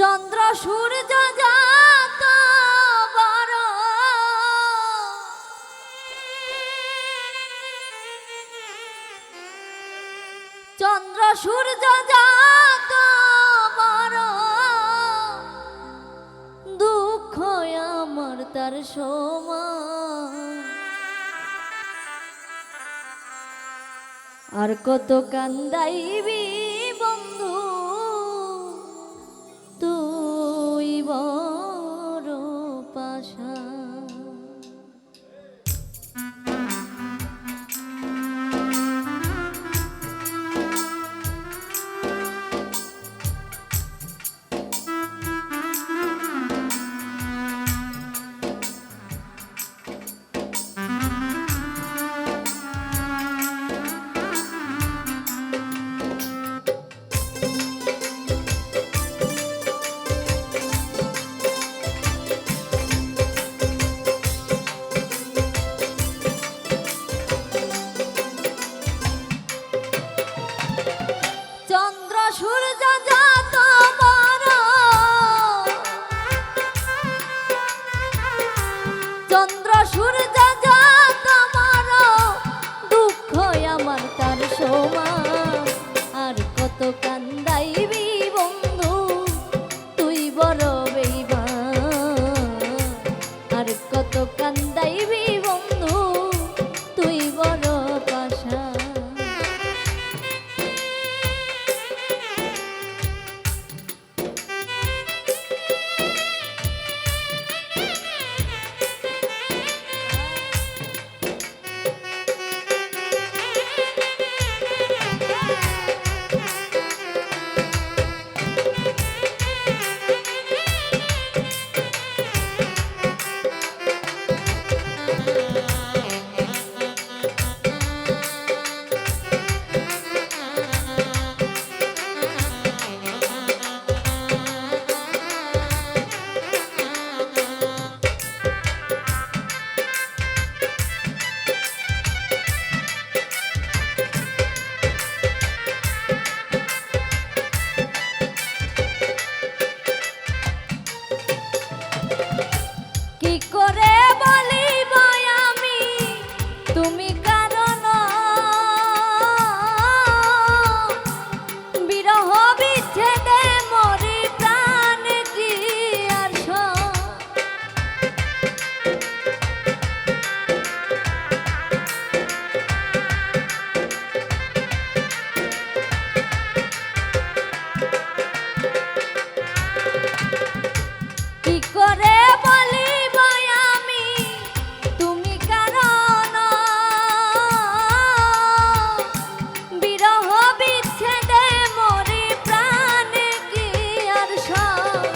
চন্দ্র সূর্য যত বড়, চন্দ্র সূর্য যত বড়, দুঃখ আমার তার সমান। আর কত কান্দাইবি বন্ধু তুই বড় পাষাণ। চন্দ্র সূর্য যত বড়, চন্দ্র সূর্য যত বড়, দুঃখ আমার তার সমান। আর কত কান্দাইবি বন্ধু তুই বড় বেঈমান। আর কত কান্দাইবি বন্ধু তুই বড় পাষাণ। কি করে বলিব আমি তুমি কারণ, বিরহ বিচ্ছেদে মরি প্রাণ কি আর সয়। কি করে বলিব আমি তুমি কারণ, বিরহ বিচ্ছেদে মরি প্রাণ কি আর সয়।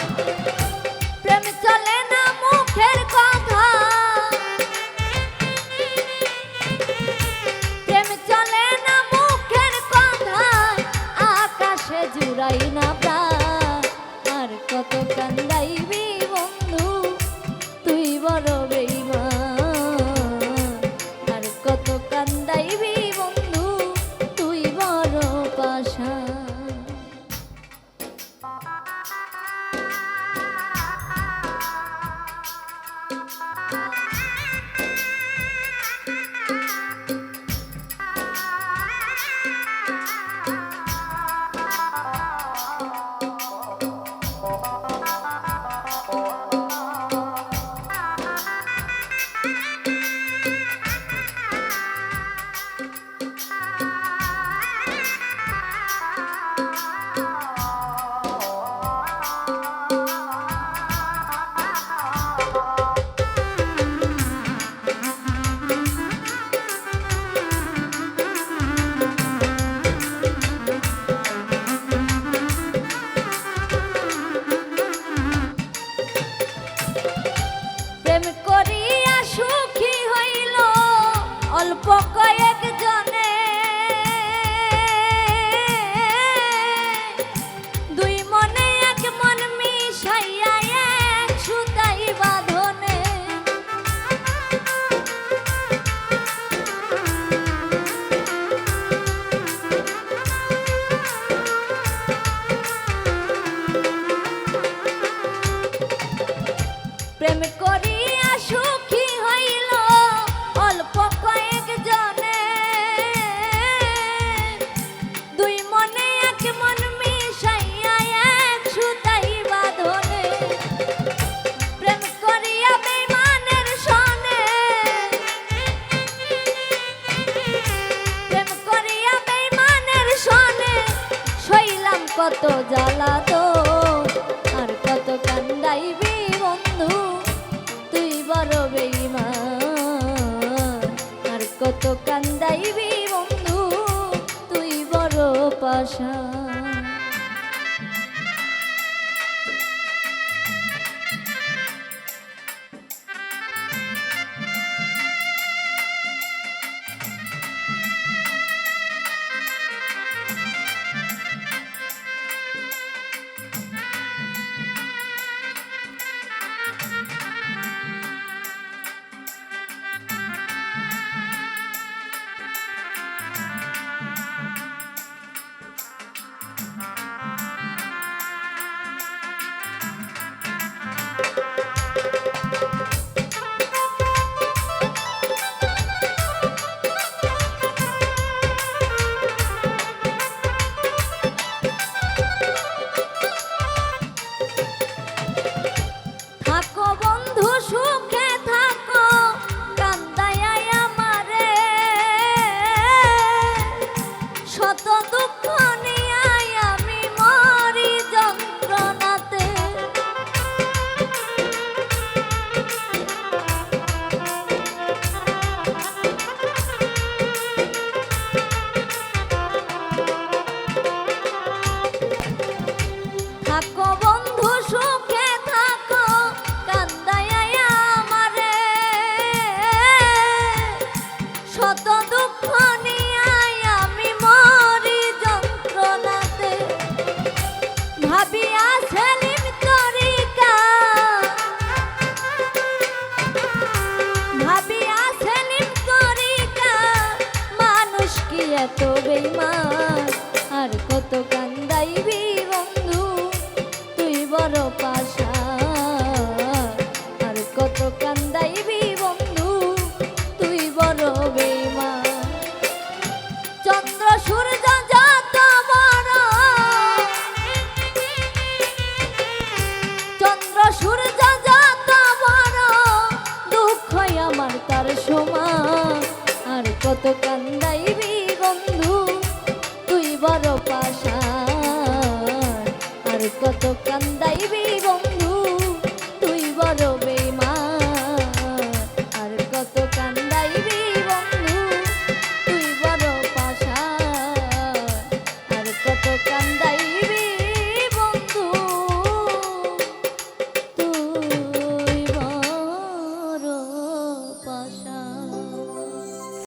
প্রেম চলে না মুখের কথা, প্রেম চলে না মুখের কথা, আকাশে জুড়াই না প্রাণ। আর কত কান্দাইবি বন্ধু তুই বড় বেঈমান। আর কত কান্দাইবি বন্ধু তুই বড় পাষাণ। প্রেম করিয়া সুখী হইল অল্প কয়েক জনে, দুই মনে এক মন মিশাইয়া এক সুতাই বাঁধনে। প্রেম করিয়া বেঈমানের সনে, প্রেম করিয়া বেঈমানের সনে সইলাম কত জ্বালা তো, আর কত কান্দাইবি বন্ধু তুই বড় বেঈমান, আর কত কান্দাইবি বন্ধু তুই বড় পাষাণ। থাকো বন্ধু সুখে থাকো কান্দাইয়া আমারে, শত দুঃখ নিয়াই আমি মরি যন্ত্রণাতে। থাকো বন্ধু সুখে থাকো কান্দাইয়া আমারে, শত দুঃখ নিয়াই আমি মরি যন্ত্রণাতে। ভাবিয়া সেলিম তরিকা, ভাবিয়া সেলিম তরিকা মানুষ কি এত বেঈমান, আর কত কান্দাইবি বন্ধু তুই বড় পাষাণ, আর কত কান্দাইবি বন্ধু তুই বড় বেঈমান। চন্দ্র সূর্য যত বড়, চন্দ্র সূর্য যত বড় দুঃখ আমার তার সমান, আর কত কান্দাইবি বন্ধু তুই বড় পাষাণ, আর কত কান্দাইবি বন্ধু তুই বড়